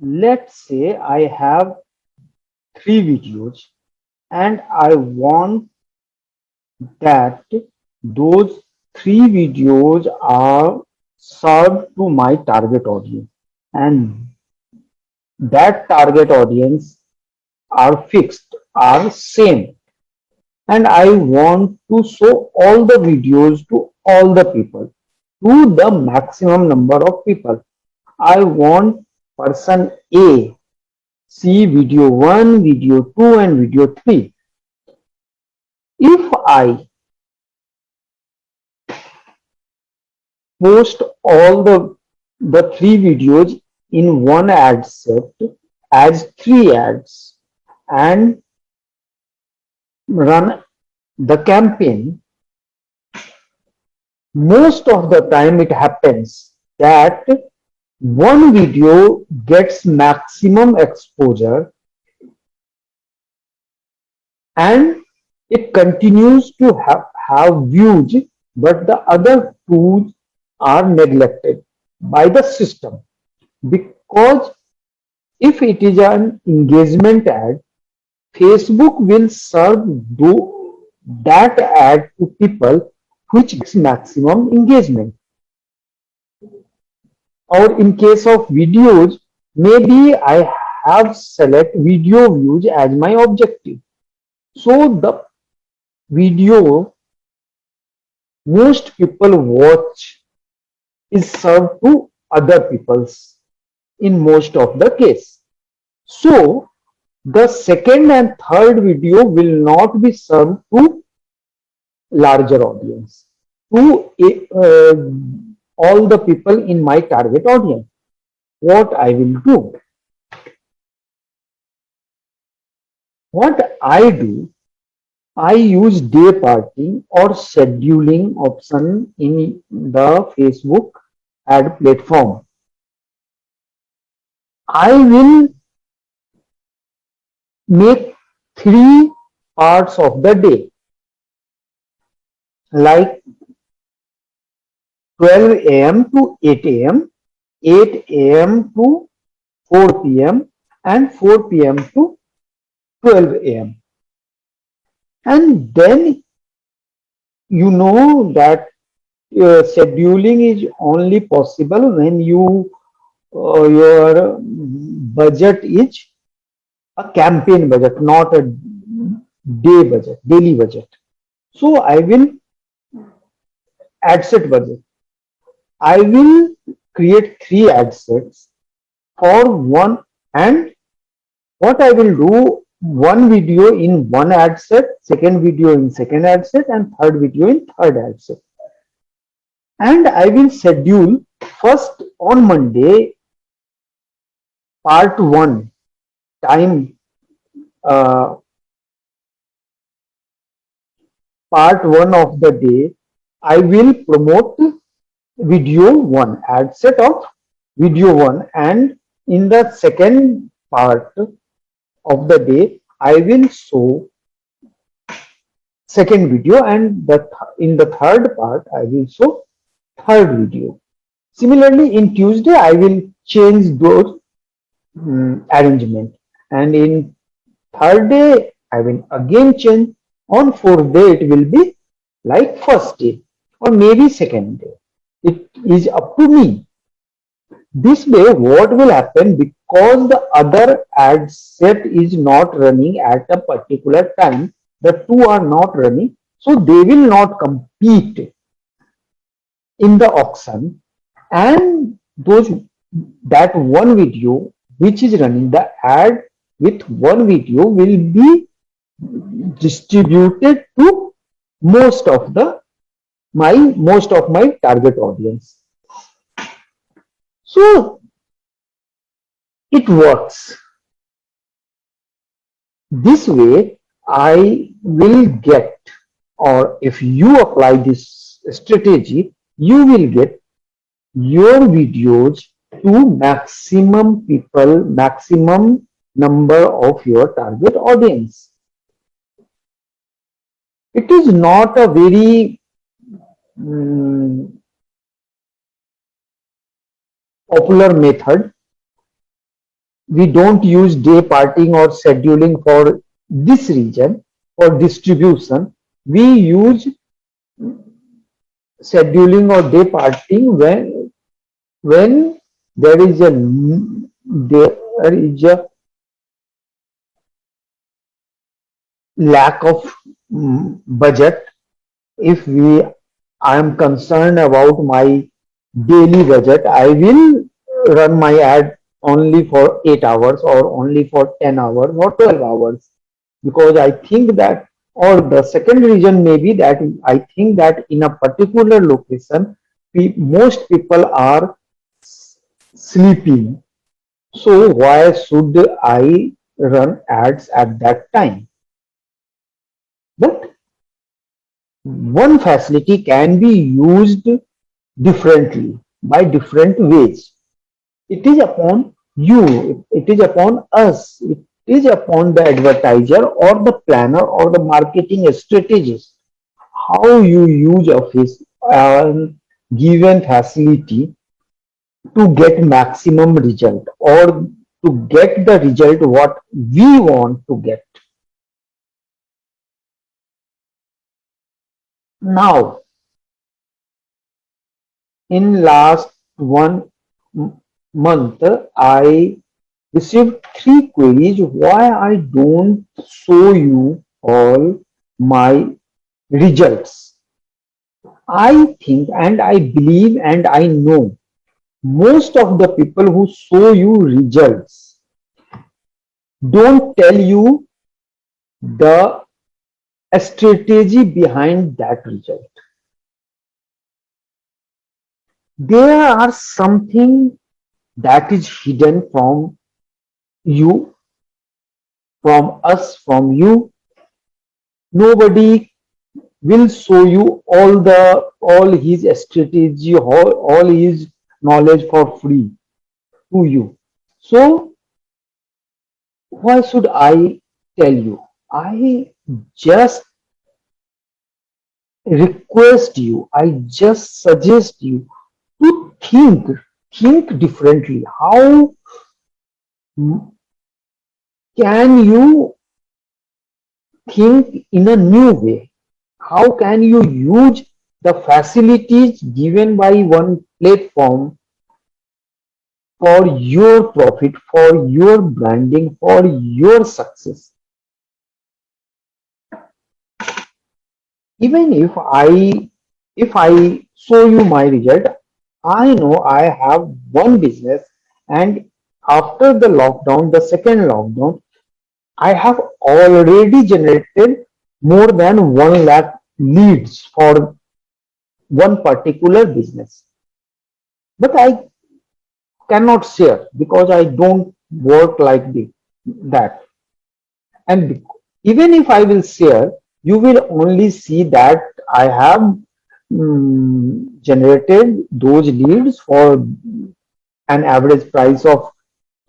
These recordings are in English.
Let's say I have three videos and I want that those three videos are served to my target audience, and that target audience are fixed, are same, and I want to show all the videos to all the people, to the maximum number of people. I want person A see video 1, video 2 and video 3. If I post all the three videos in one ad set as three ads and run the campaign, most of the time it happens that one video gets maximum exposure and it continues to have views, but the other two are neglected by the system, because if it is an engagement ad, Facebook will serve that ad to people which gets maximum engagement. Or in case of videos, maybe I have select video views as my objective. So the video most people watch is served to other people's in most of the case. So the second and third video will not be served to larger audience, to all the people in my target audience. What I will do, what I do, I use Dayparting or scheduling option in the Facebook ad platform. I will make three parts of the day, like 12 a.m. to 8 a.m., 8 a.m. to 4 p.m. and 4 p.m. to 12 a.m. And then you know that scheduling is only possible when your budget is a campaign budget, not a daily budget. So I will ad set budget. I will create three ad sets for one, and what I will do, one video in one ad set, second video in second ad set and third video in third ad set. And I will schedule first on Monday part 1 time, uh, part 1 of the day. I will promote video 1, ad set of video 1, and in the second part of the day I will show second video, and in the third part I will show third video. Similarly, in Tuesday I will change those arrangement, and in third day I will again change. On fourth day it will be like first day or maybe second day. It is up to me. This way, what will happen, because the other ad set is not running at a particular time, the two are not running, so they will not compete in the auction, and that one video which is running, the ad with one video will be distributed to most of my target audience. So it works. This way I will get, or if you apply this strategy, you will get your videos to maximum people, maximum number of your target audience. It is not a very popular method, we don't use day parting or scheduling for this region for distribution. We use scheduling or day parting when there is a there is a lack of budget. If we I am concerned about my daily budget, I will run my ad only for 8 hours or only for 10 hours or 12 hours, because I think that, or the second reason may be that I think that in a particular location most people are sleeping, so why should I run ads at that time? But one facility can be used differently by different ways. It is upon you, it is upon us, it is upon the advertiser or the planner or the marketing strategist how you use of his given facility to get maximum result or to get the result what we want to get. Now, in last one month, I received three queries why I don't show you all my results. I think and I believe and I know most of the people who show you results don't tell you the strategy behind that result. There are something that is hidden from you, from us, from you. Nobody will show you all his strategy, all his knowledge for free to you. So why should I tell you? I just request you, I just suggest you to think differently. How can you think in a new way? How can you use the facilities given by one platform for your profit, for your branding, for your success? Even if I show you my result, I know I have one business, and after the lockdown, the second lockdown, I have already generated more than 1 lakh leads for one particular business. But I cannot share because I don't work like that. And even if I will share, you will only see that I have generated those leads for an average price of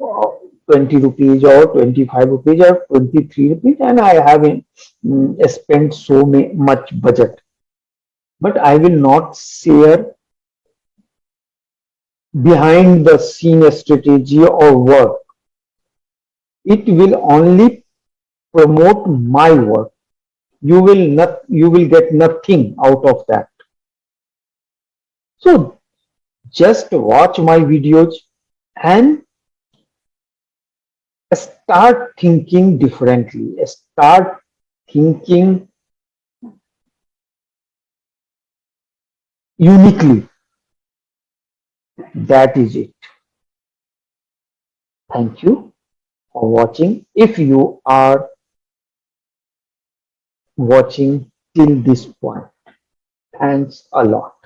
uh, 20 rupees or 25 rupees or 23 rupees, and I have spent so much budget. But I will not share behind the scene strategy or work. It will only promote my work. You will get nothing out of that. So just watch my videos and start thinking differently. Start thinking uniquely. That is it. Thank you for watching. If you are watching till this point, thanks a lot.